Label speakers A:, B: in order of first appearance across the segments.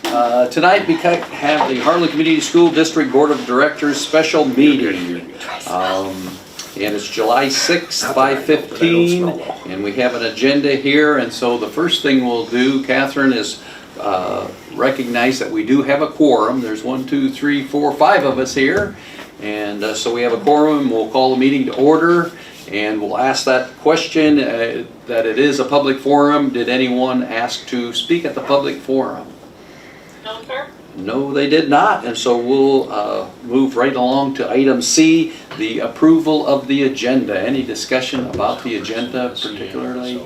A: Tonight we have the Harlan Community School District Board of Directors special meeting. And it's July 6th, 5:15, and we have an agenda here. And so the first thing we'll do, Catherine, is recognize that we do have a quorum. There's 1, 2, 3, 4, 5 of us here. And so we have a quorum. We'll call the meeting to order. And we'll ask that question, that it is a public forum. Did anyone ask to speak at the public forum?
B: No, sir.
A: No, they did not. And so we'll move right along to item C, the approval of the agenda. Any discussion about the agenda particularly?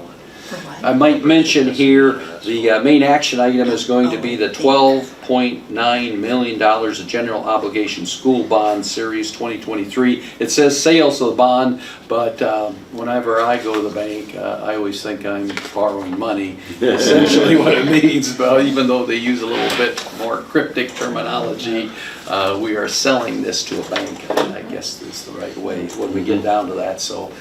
A: I might mention here, the main action item is going to be the $12.9 million of general obligation school bond series 2023. It says sales of the bond, but whenever I go to the bank, I always think I'm borrowing money. Essentially what it means, but even though they use a little bit more cryptic terminology, we are selling this to a bank, and I guess is the right way when we get down to that. So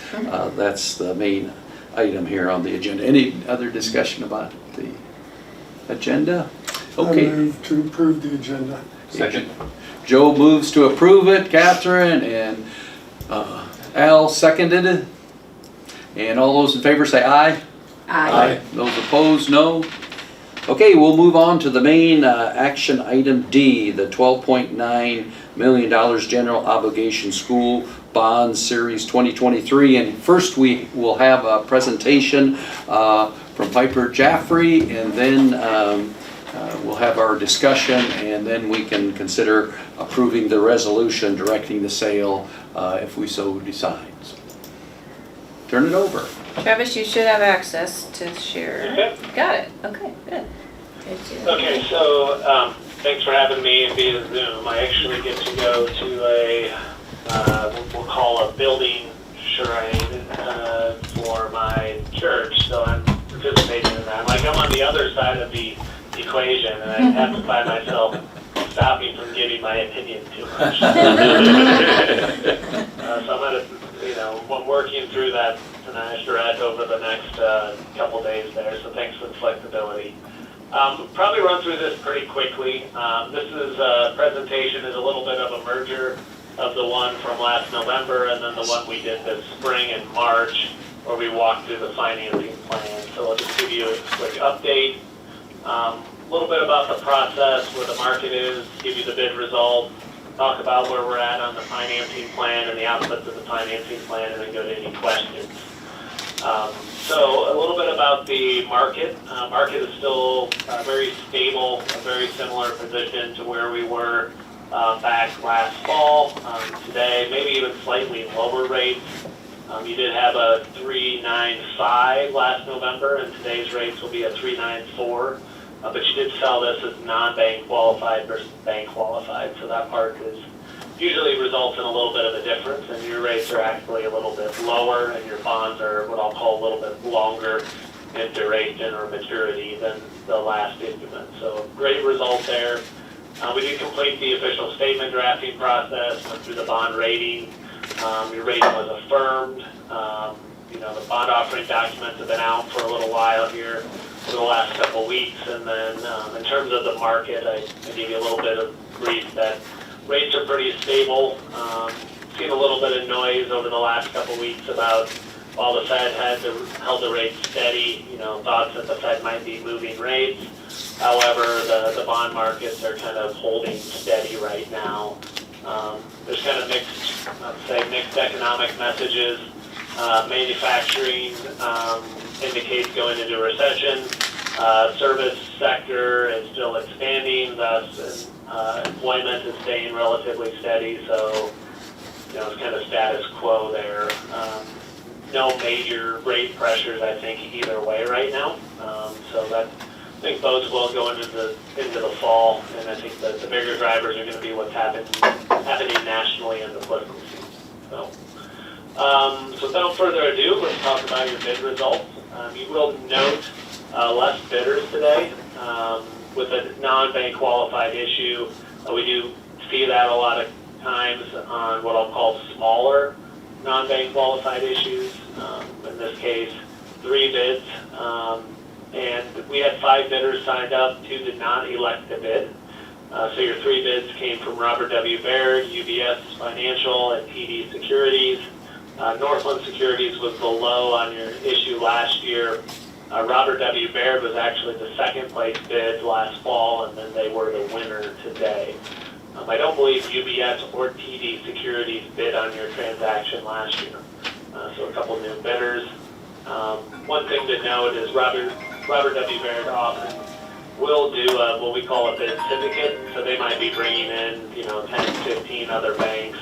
A: that's the main item here on the agenda. Any other discussion about the agenda? Okay.
C: I move to approve the agenda.
A: Second. Joe moves to approve it, Catherine, and Al seconded it. And all those in favor say aye.
B: Aye.
A: Those opposed, no. Okay, we'll move on to the main action item D, the $12.9 million general obligation school bond series 2023. And first we will have a presentation from Piper Jaffrey, and then we'll have our discussion, and then we can consider approving the resolution directing the sale if we so decide. So, turn it over.
B: Travis, you should have access to share.
D: Okay.
B: Got it. Okay, good.
D: Okay, so thanks for having me via Zoom. I actually get to go to a, we'll call a building shrine for my church, so I'm participating in that. Like, I'm on the other side of the equation, and I have to find myself stopping from giving my opinion too much. So I'm going to, I'm working through that tonight, over the next couple days there, so thanks for the flexibility. Probably run through this pretty quickly. This is presentation is a little bit of a merger of the one from last November and then the one we did this spring in March, where we walked through the financing plan. So I'll just give you a quick update, a little bit about the process, where the market is, give you the bid results, talk about where we're at on the financing plan and the outputs of the financing plan, and then go to any questions. So a little bit about the market. Market is still very stable, a very similar position to where we were back last fall. Today, maybe even slightly lower rates. You did have a 3.95 last November, and today's rates will be a 3.94. But you did sell this as non-bank qualified versus bank qualified, so that part is usually results in a little bit of a difference, and your rates are actually a little bit lower, and your bonds are what I'll call a little bit longer in duration or maturity than the last instrument. So great result there. We did complete the official statement drafting process, went through the bond rating. Your rating was affirmed. The bond offering documents have been out for a little while here for the last couple weeks, and then in terms of the market, I gave you a little bit of brief that rates are pretty stable. Seen a little bit of noise over the last couple weeks about while the Fed held the rates steady, thoughts that the Fed might be moving rates. However, the bond markets are kind of holding steady right now. There's kind of mixed economic messages. Manufacturing indicates going into a recession. Service sector is still expanding, thus employment is staying relatively steady, so it's kind of status quo there. No major rate pressures, I think, either way right now. So that I think bodes well going into the fall, and I think that the bigger drivers are going to be what's happening nationally in the political season. So without further ado, let's talk about your bid results. You will note less bidders today. With a non-bank qualified issue, we do see that a lot of times on what I'll call smaller non-bank qualified issues. In this case, 3 bids. And we had 5 bidders signed up. 2 did not elect to bid. So your 3 bids came from Robert W. Baird, UBS Financial, and TD Securities. Northland Securities was the low on your issue last year. Robert W. Baird was actually the second place bid last fall, and then they were the winner today. I don't believe UBS or TD Securities bid on your transaction last year. So a couple new bidders. One thing to note is Robert W. Baird often will do what we call a bid syndicate. So they might be bringing in, 10, 15 other banks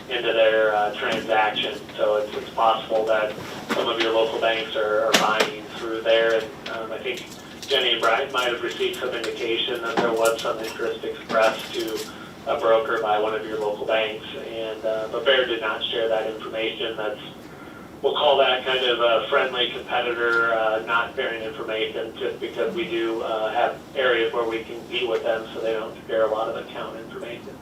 D: into their transaction. So it's possible that some of your local banks are buying through there. And I think Jenny and Brian might have received some indication that there was some interest expressed to a broker by one of your local banks. And but Baird did not share that information. We'll call that kind of a friendly competitor, not sharing information, just because we do have areas where we compete with them, so they don't share a lot of account information.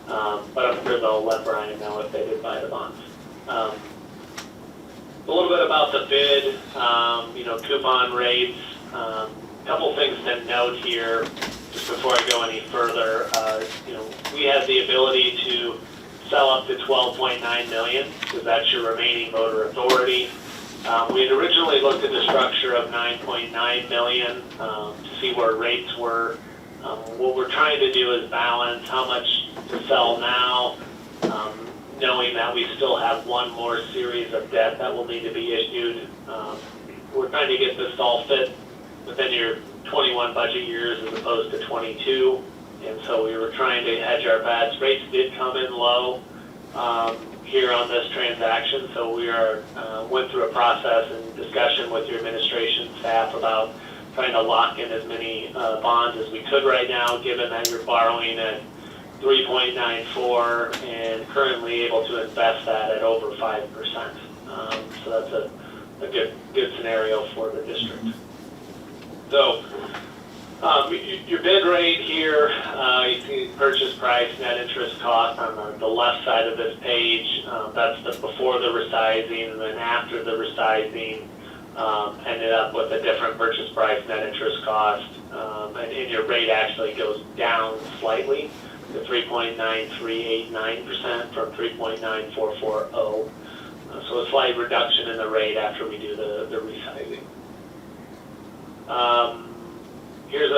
D: But I'm sure they'll let Brian know if they did buy the bonds. A little bit about the bid, coupon rates. Couple things to note here, just before I go any further. We have the ability to sell up to $12.9 million, because that's your remaining voter authority. We had originally looked at the structure of $9.9 million to see where rates were. What we're trying to do is balance how much to sell now, knowing that we still have one more series of debt that will need to be issued. We're trying to get this all fit within your 21 budget years as opposed to 22. And so we were trying to hedge our bets. Rates did come in low here on this transaction, so we went through a process and discussion with your administration staff about trying to lock in as many bonds as we could right now, given that you're borrowing at 3.94 and currently able to invest that at over 5%. So that's a good scenario for the district. So your bid rate here, you see purchase price, net interest cost on the left side of this page. That's the before the resizing, and then after the resizing, ended up with a different purchase price, net interest cost, and your rate actually goes down slightly to 3.9389% from 3.9440. So a slight reduction in the rate after we do the resizing. Here's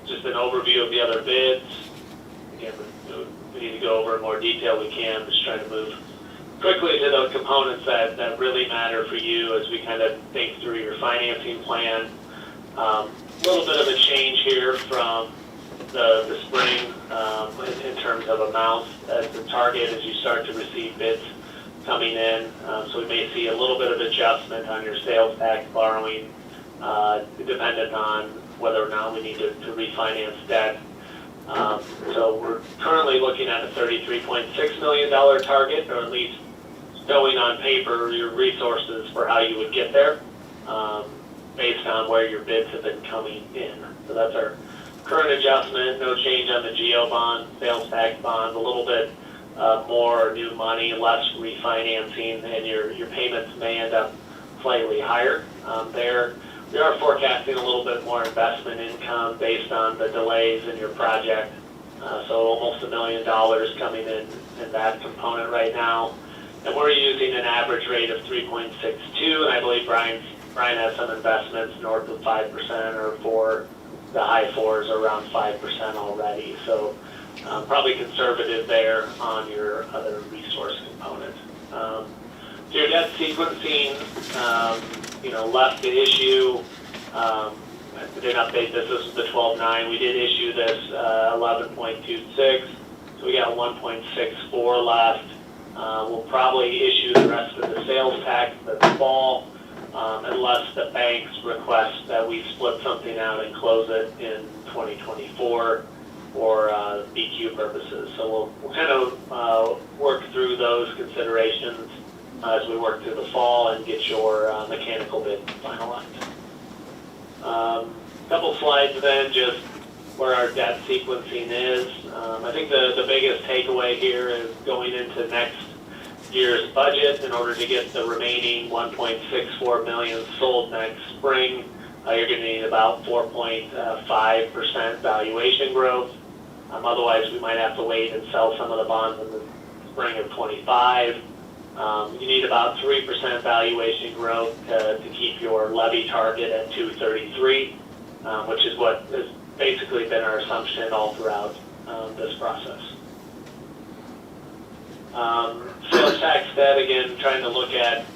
D: just an overview of the other bids. Again, we need to go over in more detail. We can. Just trying to move quickly to those components that really matter for you as we kind of think through your financing plan. A little bit of a change here from the spring in terms of amounts as the target as you start to receive bids coming in. So we may see a little bit of adjustment on your sales tax borrowing, dependent on whether or not we need to refinance debt. So we're currently looking at a $33.6 million target, or at least showing on paper your resources for how you would get there, based on where your bids have been coming in. So that's our current adjustment. No change on the GO bond, sales tax bond, a little bit more new money, less refinancing, and your payments may end up slightly higher there. We are forecasting a little bit more investment income based on the delays in your project. So almost $1 million coming in that component right now. And we're using an average rate of 3.62, and I believe Brian has some investments north of 5% or for the high 4s around 5% already. So probably conservative there on your other resource component. So your debt sequencing, left to issue. I didn't update this. This is the 12.9. We did issue this 11.26. So we got 1.64 left. We'll probably issue the rest of the sales tax this fall, unless the banks request that we split something out and close it in 2024 for BQ purposes. So we'll kind of work through those considerations as we work through the fall and get your mechanical bid finalized. Couple slides then, just where our debt sequencing is. I think the biggest takeaway here is going into next year's budget in order to get the remaining $1.64 million sold next spring. you're going to need about 4.5% valuation growth. Otherwise, we might have to wait and sell some of the bonds in the spring of 25. You need about 3% valuation growth to keep your levy target at 233, which is what has basically been our assumption all throughout this process. Sales tax debt, again, trying to look at,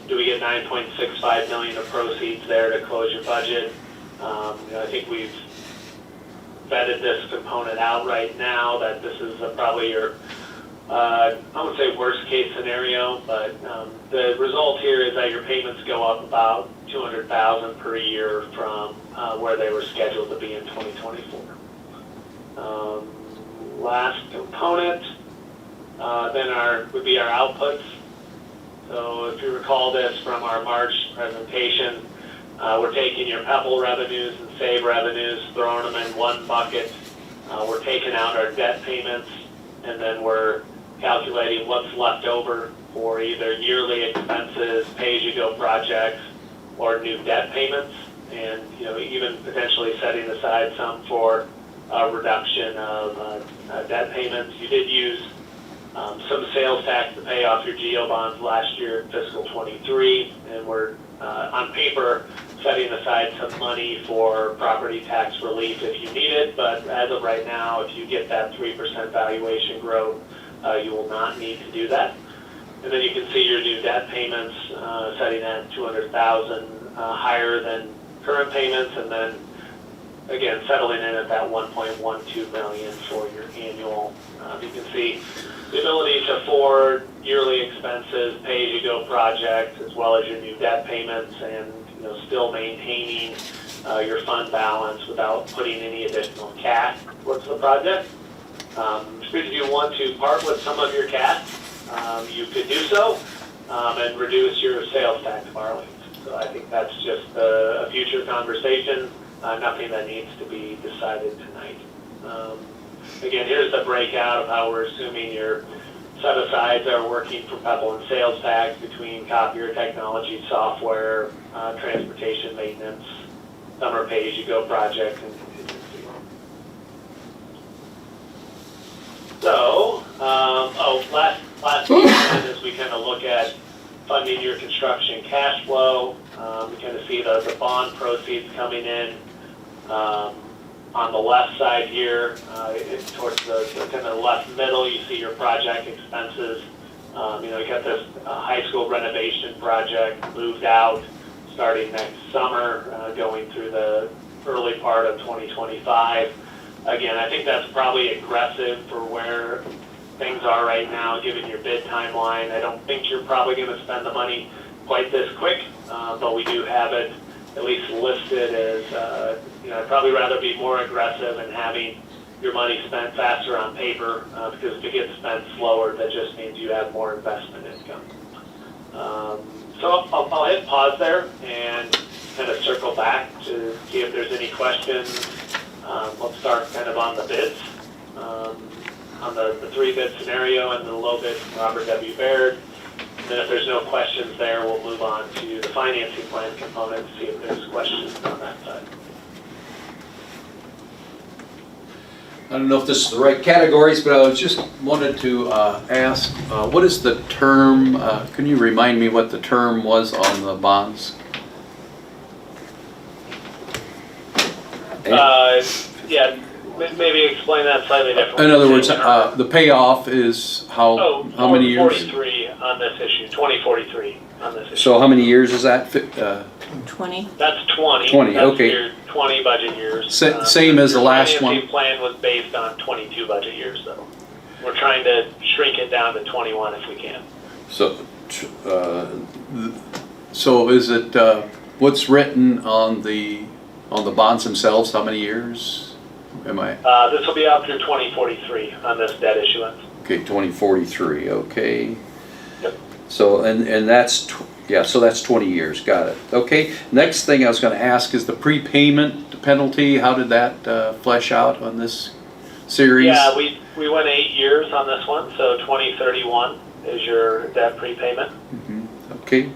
D: do we get 9.65 million of proceeds there to close your budget? I think we've vetted this component out right now, that this is probably your, I wouldn't say worst case scenario, but the result here is that your payments go up about $200,000 per year from where they were scheduled to be in 2024. Last component then would be our outputs. So if you recall this from our March presentation, we're taking your Pebble revenues and SAVE revenues, throwing them in one bucket. We're taking out our debt payments, and then we're calculating what's left over for either yearly expenses, pay-as-you-go projects, or new debt payments, and even potentially setting aside some for a reduction of debt payments. You did use some sales tax to pay off your GO bonds last year in fiscal 23, and we're on paper setting aside some money for property tax relief if you need it, but as of right now, if you get that 3% valuation growth, you will not need to do that. And then you can see your new debt payments setting at $200,000 higher than current payments, and then again settling in at that $1.12 million for your annual. You can see the ability to afford yearly expenses, pay-as-you-go projects, as well as your new debt payments, and still maintaining your fund balance without putting any additional cash towards the project. Should you want to part with some of your cash, you could do so and reduce your sales tax borrowings. So I think that's just a future conversation, nothing that needs to be decided tonight. Again, here's the breakout of how we're assuming your set-asides are working for Pebble and sales tax between copier technology, software, transportation maintenance, summer pay-as-you-go projects, and contingency. So, last week as we kind of look at funding your construction cash flow, we kind of see the bond proceeds coming in. On the left side here, towards the kind of the left middle, you see your project expenses. You got this high school renovation project moved out starting next summer, going through the early part of 2025. Again, I think that's probably aggressive for where things are right now, given your bid timeline. I don't think you're probably going to spend the money quite this quick, but we do have it at least listed as, I'd probably rather be more aggressive in having your money spent faster on paper, because if it gets spent slower, that just means you have more investment income. So I'll hit pause there and kind of circle back to see if there's any questions. Let's start kind of on the bids. On the 3-bid scenario and the low bid from Robert W. Baird. And then if there's no questions there, we'll move on to the financing plan component to see if there's questions on that side.
A: I don't know if this is the right categories, but I was just wanted to ask, what is the term, can you remind me what the term was on the bonds?
D: Yeah, maybe explain that slightly differently.
A: In other words, the payoff is how many years?
D: 2043 on this issue, 2043 on this issue.
A: So how many years is that?
B: 20.
D: That's 20.
A: 20,
D: That's
A: okay.
D: your 20 budget years.
A: Same as the last one?
D: The financing plan was based on 22 budget years, though. We're trying to shrink it down to 21 if we can.
A: So is it, what's written on the bonds themselves, how many years?
D: This will be out through 2043 on this debt issuance.
A: Okay, 2043, okay.
D: Yep.
A: So, and that's, so that's 20 years, got it. Okay, next thing I was gonna ask is the prepayment penalty, how did that flesh out on this series?
D: Yeah, we went 8 years on this one, so 2031 is your debt prepayment.
A: Okay.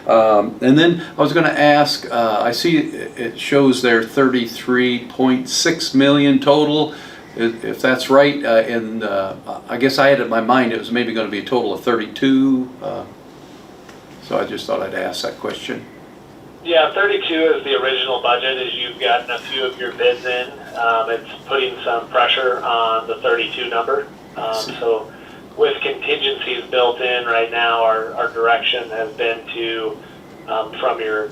A: And then I was gonna ask, I see it shows there 33.6 million total. If that's right, and I guess I had in my mind it was maybe gonna be a total of 32. So I just thought I'd ask that question.
D: Yeah, 32 is the original budget. As you've gotten a few of your bids in, it's putting some pressure on the 32 number. So with contingencies built in right now, our direction has been to, from your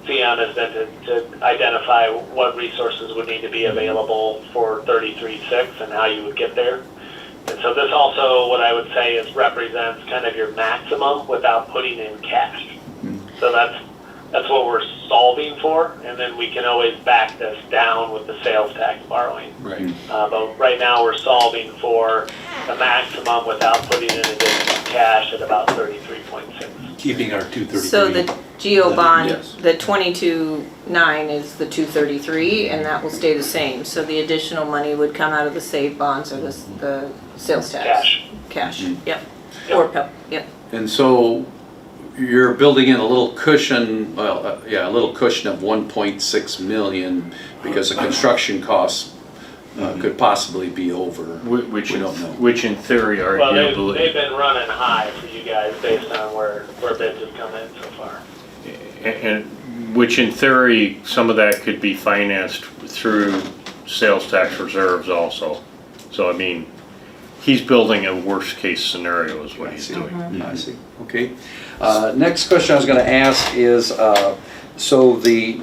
D: CM, has been to identify what resources would need to be available for 33.6 and how you would get there. And so this also, what I would say, is represents kind of your maximum without putting in cash. So that's what we're solving for, and then we can always back this down with the sales tax borrowing.
A: Right.
D: But right now we're solving for the maximum without putting in additional cash at about 33.6.
E: Keeping our 233.
B: So the GO bond,
A: Yes.
B: the 22.9 is the 233, and that will stay the same. So the additional money would come out of the save bonds or the sales tax.
D: Cash.
B: Yep. Or PEP, yep.
A: And so you're building in a little cushion, well, yeah, a little cushion of 1.6 million because the construction costs could possibly be over.
F: Which
A: We don't know.
F: which in theory
D: Well, they've
F: arguably,
D: been running high for you guys based on where bids have come in so far.
F: and which in theory, some of that could be financed through sales tax reserves also. So I mean, he's building a worst case scenario is what
A: I
F: he's
A: see.
F: doing.
A: I see, okay. Next question I was gonna ask is, so the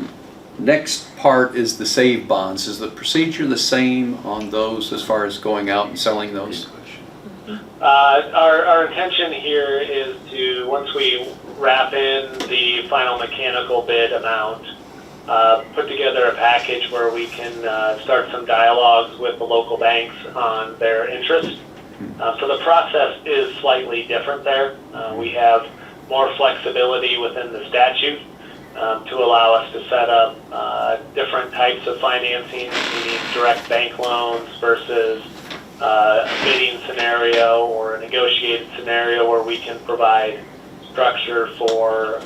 A: next part is the save bonds. Is the procedure the same on those as far as going out and selling those?
D: Our intention here is to, once we wrap in the final mechanical bid amount, put together a package where we can start some dialogues with the local banks on their interest. So the process is slightly different there. We have more flexibility within the statute to allow us to set up different types of financing, meaning direct bank loans versus a bidding scenario or a negotiated scenario where we can provide structure for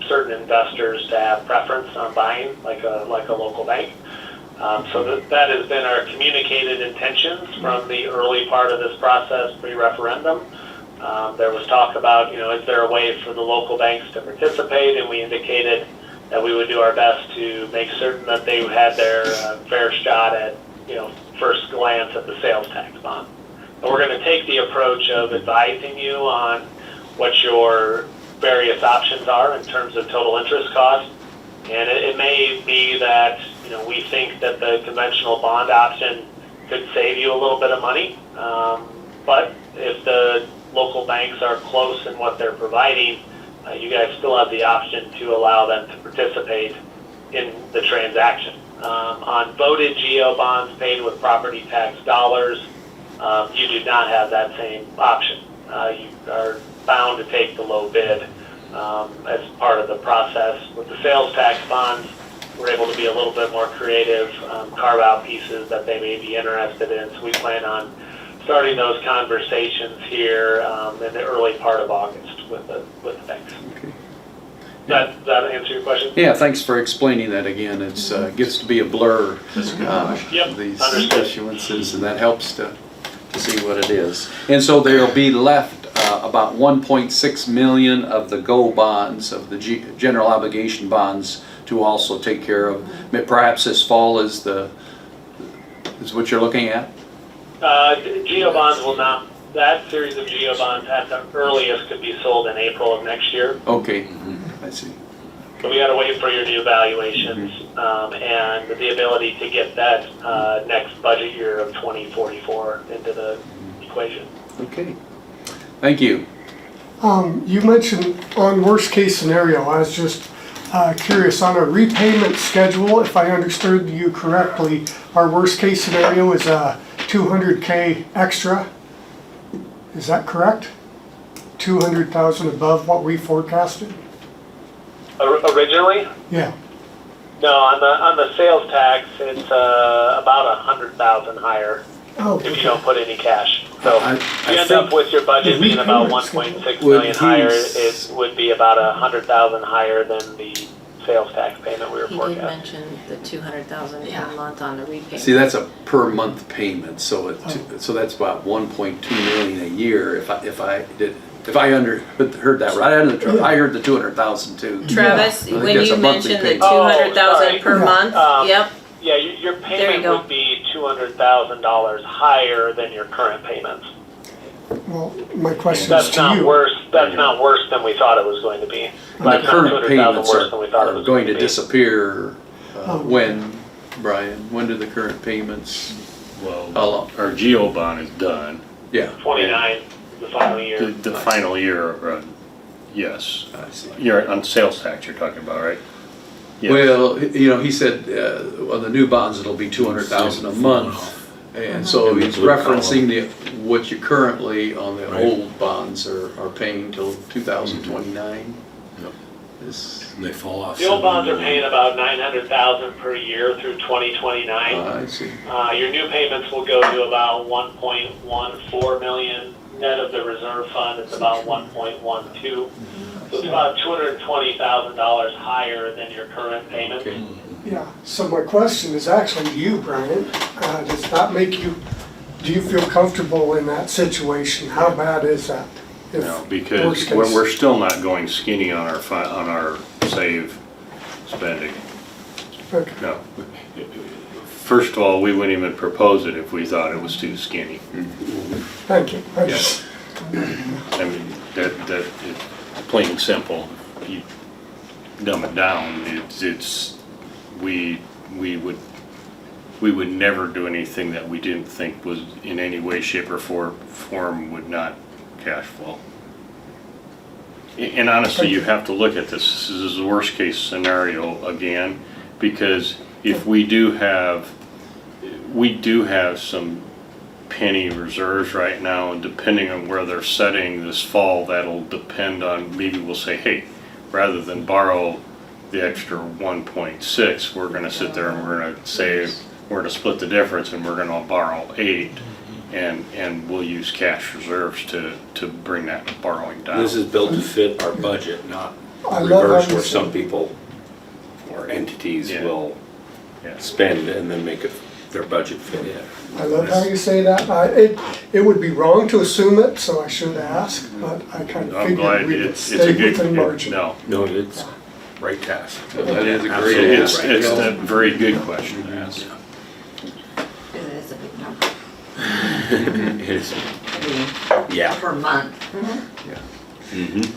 D: certain investors to have preference on buying, like a local bank. So that has been our communicated intentions from the early part of this process pre-referendum. There was talk about, is there a way for the local banks to participate, and we indicated that we would do our best to make certain that they had their fair shot at, first glance at the sales tax bond. And we're going to take the approach of advising you on what your various options are in terms of total interest cost. And it may be that, we think that the conventional bond option could save you a little bit of money. But if the local banks are close in what they're providing, you guys still have the option to allow them to participate in the transaction. On voted GO bonds paid with property tax dollars, you do not have that same option. You are bound to take the low bid as part of the process. With the sales tax bonds, we're able to be a little bit more creative, carve out pieces that they may be interested in. So we plan on starting those conversations here in the early part of August with the banks.
A: Okay.
D: Does that answer your question?
A: Yeah, thanks for explaining that again. It's gets to be a blur,
D: Yep,
A: these
D: understood.
A: issuances, and that helps to see what it is. And so there'll be left about 1.6 million of the GO bonds, of the general obligation bonds, to also take care of. Perhaps this fall is what you're looking at?
D: GO bonds will not, that series of GO bonds at the earliest could be sold in April of next year.
A: Okay, I see.
D: So we got to wait for your new valuations and the ability to get that next budget year of 2044 into the equation.
A: Okay, thank you.
C: You mentioned on worst case scenario, I was just curious, on a repayment schedule, if I understood you correctly, our worst case scenario is a $200K extra. Is that correct? 200,000 above what we forecasted?
D: Originally?
C: Yeah.
D: No, on the sales tax, it's about 100,000 higher.
C: Oh,
D: if you don't put any cash. So
A: I
D: you end up
A: think-
D: with your budget being about
C: Repayments
D: 1.6
A: would
D: million higher.
A: he's-
D: It would be about 100,000 higher than the sales tax payment we were
B: He did
D: forecasting.
B: mention the 200,000 per month on the repayment.
A: See, that's a per month payment, so so that's about 1.2 million a year if I heard that right. I heard the 200,000 too.
B: Travis,
A: I think
B: when
A: that's
B: you
A: a monthly
B: mentioned the
A: payment.
B: 200,000 per
C: Yeah.
B: month, yep,
D: Yeah, your
B: There you
D: payment
B: go.
D: would be $200,000 higher than your current payments.
C: Well, my question is
D: That's
C: to
D: not
C: you.
D: worse. That's not worse than we thought it was going to be.
A: The
D: That's not
A: current
D: 200,000
A: payments
D: worse than we thought it
A: are
D: was
A: going to
D: be.
A: disappear
C: Oh.
A: when, Brian, when do the current payments, how
F: Well,
A: long?
F: our geo bond is done.
A: Yeah.
D: 29, the final year.
F: The final year, yes.
A: I see.
F: You're on sales tax you're talking about, right? Yes.
A: Well, he said, on the new bonds, it'll be 200,000 a month. And so he's referencing what you currently on the
E: Right.
A: old bonds are paying till 2029.
E: Yep.
A: Is,
E: And they fall off.
D: The old bonds are paying about 900,000 per year through 2029.
A: I see.
D: Your new payments will go to about 1.14 million. Net of the reserve fund, it's about 1.12. So it's about $220,000 higher than your current payment.
A: Okay.
C: Yeah, so my question is actually to you, Brian. Does that make you, do you feel comfortable in that situation? How bad is that? If
F: No,
C: worst
F: because
C: case-
F: we're still not going skinny on our save spending.
C: Okay.
F: No. First of all, we wouldn't even propose it if we thought it was too skinny.
C: Thank you. I
F: Yeah.
C: just-
F: I mean, that it's plain and simple. If you dumb it down, we would never do anything that we didn't think was in any way, shape, or form would not cash flow. And honestly, you have to look at this. This is the worst case scenario again, because if we do have some penny reserves right now, and depending on where they're setting this fall, that'll depend on, maybe we'll say, hey, rather than borrow the extra 1.6, we're gonna sit there and we're gonna say, we're gonna split the difference and we're gonna borrow 8, and we'll use cash reserves to bring that borrowing down.
E: This is built to fit our budget, not
C: I love how
E: reverse
C: you
E: where
C: say-
E: some people or entities
F: Yeah.
E: will
F: Yeah.
E: spend and then make their budget fit in.
C: I love how you say that. It would be wrong to assume it, so I should ask, but I kind of
F: I'm glad
C: figured we would
F: it's a
C: stay
F: good,
C: within margin.
F: no.
E: No, it's right task.
A: That is a
F: So
A: great
F: it's
A: answer.
F: a very good question to ask.
G: It is a big number.
E: It is, yeah.
G: Per month.
E: Mhm.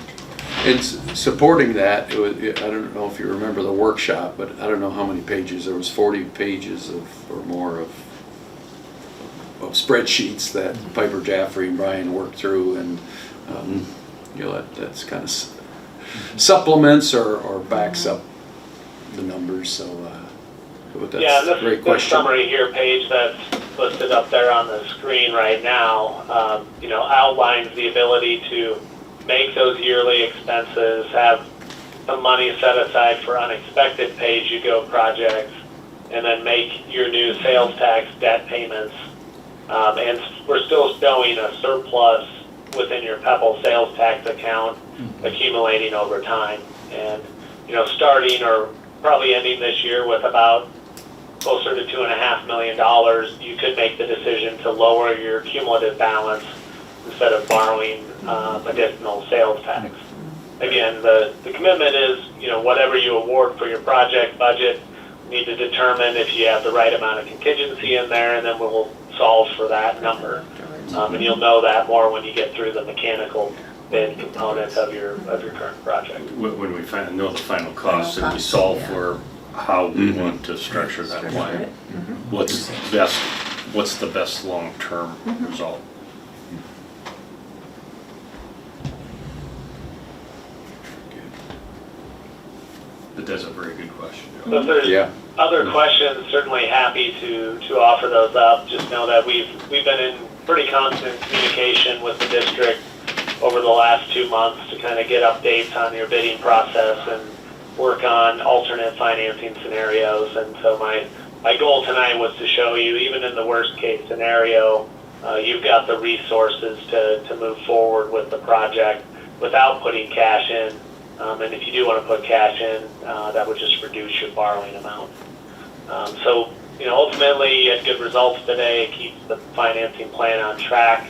A: And supporting that, I don't know if you remember the workshop, but I don't know how many pages, there was 40 pages or more of spreadsheets that Piper Jaffrey and Brian worked through, and that's kind of supplements or backs up the numbers, so but
D: Yeah,
A: that's a great
D: this
A: question.
D: summary here page that's listed up there on the screen right now, outlines the ability to make those yearly expenses, have some money set aside for unexpected pay-as-you-go projects, and then make your new sales tax debt payments. And we're still showing a surplus within your Pebble sales tax account accumulating over time. And, starting or probably ending this year with about closer to $2.5 million, you could make the decision to lower your cumulative balance instead of borrowing additional sales tax. Again, the commitment is, whatever you award for your project budget, you need to determine if you have the right amount of contingency in there, and then we'll solve for that number. And you'll know that more when you get through the mechanical bid components of your current project.
F: When we know the final cost and we solve for how we want to structure that plan, what's the best long-term result? But that's a very good question, Joe.
D: So if there's
A: Yeah.
D: other questions, certainly happy to offer those up. Just know that we've been in pretty constant communication with the district over the last 2 months to kind of get updates on your bidding process and work on alternate financing scenarios. And so my my goal tonight was to show you, even in the worst case scenario, you've got the resources to move forward with the project without putting cash in. And if you do want to put cash in, that would just reduce your borrowing amount. So, ultimately, you had good results today. It keeps the financing plan on track.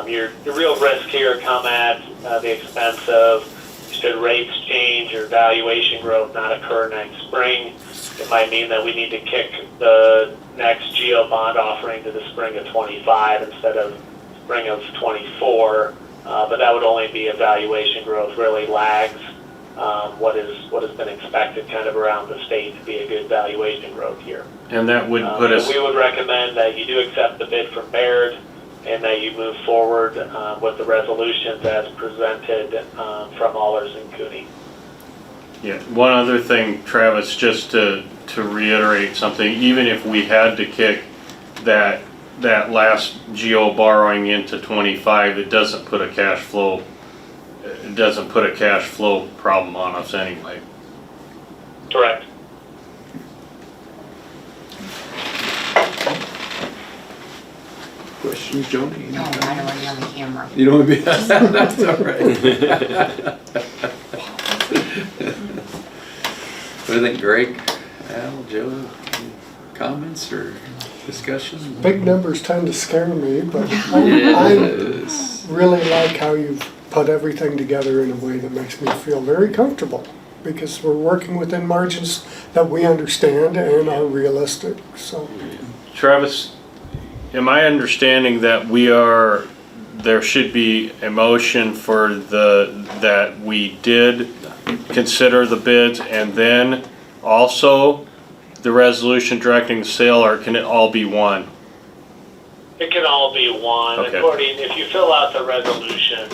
D: Your real risk here come at the expense of, should rates change or valuation growth not occur next spring. It might mean that we need to kick the next GO bond offering to the spring of 25 instead of spring of 24. But that would only be if valuation growth really lags what has been expected kind of around the state to be a good valuation growth here.
F: And that would put us,
D: We would recommend that you do accept the bid from Baird and that you move forward with the resolutions as presented from Allers and Cooney.
F: yeah, one other thing, Travis, just to reiterate something, even if we had to kick that last GO borrowing into 25, it doesn't put a cash flow problem on us anyway.
D: Correct.
A: Questions, Joni?
G: No, I don't want to be on the camera.
A: You don't want to be, that's all right. What do you think, Greg, Al, Joe, any comments or discussion?
C: Big numbers tend to scare me, but I
A: Yes.
C: really like how you've put everything together in a way that makes me feel very comfortable, because we're working within margins that we understand and are realistic, so.
F: Travis, am I understanding that there should be a motion for that we did consider the bids and then also the resolution directing the sale, or can it all be one?
D: It can all be one.
F: Okay.
D: If you fill out the resolution,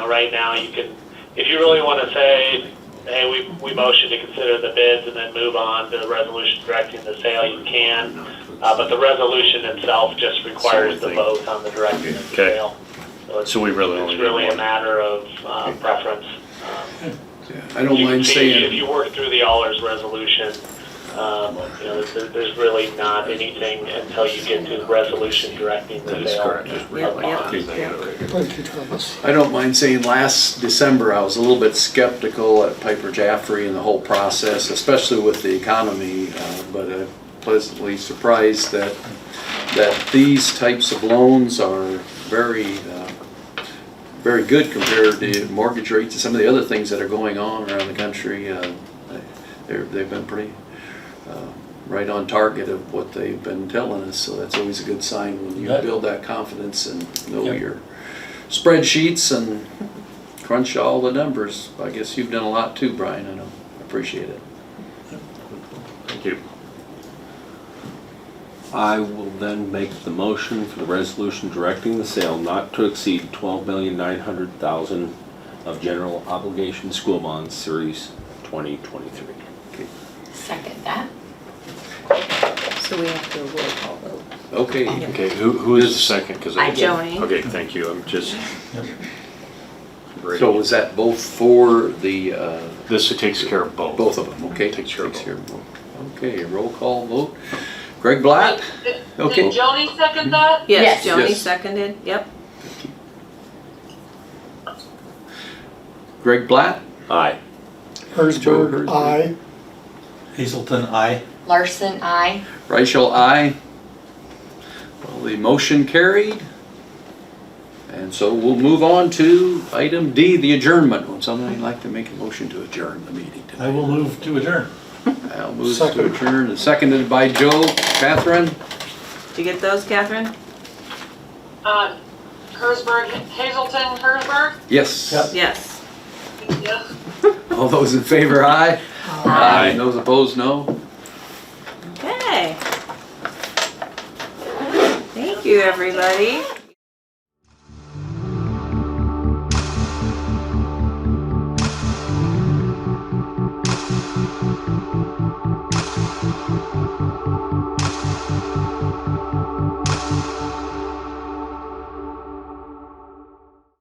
D: right now you can, if you really want to say, hey, we motion to consider the bids and then move on to the resolution directing the sale, you can. But the resolution itself just requires the vote on the directing of the
F: Okay.
D: sale.
F: So we really only
D: It's
F: need
D: really a
F: one.
D: matter of preference.
A: Yeah, I don't mind
D: If
A: saying,
D: you work through the Allers resolution, there's really not anything until you get to the resolution directing the
F: That is
D: sale.
F: correct.
D: of
B: Yep,
D: bonds.
C: Thank you, Travis.
A: I don't mind saying last December, I was a little bit skeptical at Piper Jaffray and the whole process, especially with the economy, but I'm pleasantly surprised that these types of loans are very good compared to mortgage rates and some of the other things that are going on around the country. They've been pretty right on target of what they've been telling us, so that's always a good sign when you build that confidence and know your spreadsheets and crunch all the numbers. I guess you've done a lot too, Brian. I know. I appreciate it.
F: Thank you.
E: I will then make the motion for the resolution directing the sale not to exceed $12,900,000 of general obligation school bonds, Series 2023.
G: Second that.
B: So we have to do a roll call vote.
A: Okay.
F: Okay, who is the second? 'Cause
G: I did.
B: Joni.
F: Okay, thank you, I'm just.
A: So was that both for the,
F: This takes care of both.
A: both of them? Okay.
F: Takes care of
A: both. Okay, roll call vote. Greg Blatt? Okay.
H: Did Joni second that?
B: Yes,
G: Yes.
B: Joni
A: Yes.
B: seconded, yep.
A: Greg Blatt?
E: Aye.
A: Joe
C: Hersberg,
A: Hersberg.
C: aye.
I: Hazelton, aye.
G: Larson, aye.
A: Reichel, aye. Well, the motion carried. And so we'll move on to item D, the adjournment. Would somebody like to make a motion to adjourn the meeting
I: I
A: today?
I: will move to adjourn.
A: Al moves to
C: Second.
A: adjourn, and seconded by Joe. Catherine?
B: Did you get those, Catherine?
H: Hersberg, Hazelton, Hersberg?
A: Yes.
I: Yep.
B: Yes.
H: Yes.
A: All those in favor, aye?
E: Aye.
A: Those opposed, no?
B: Okay. Thank you, everybody.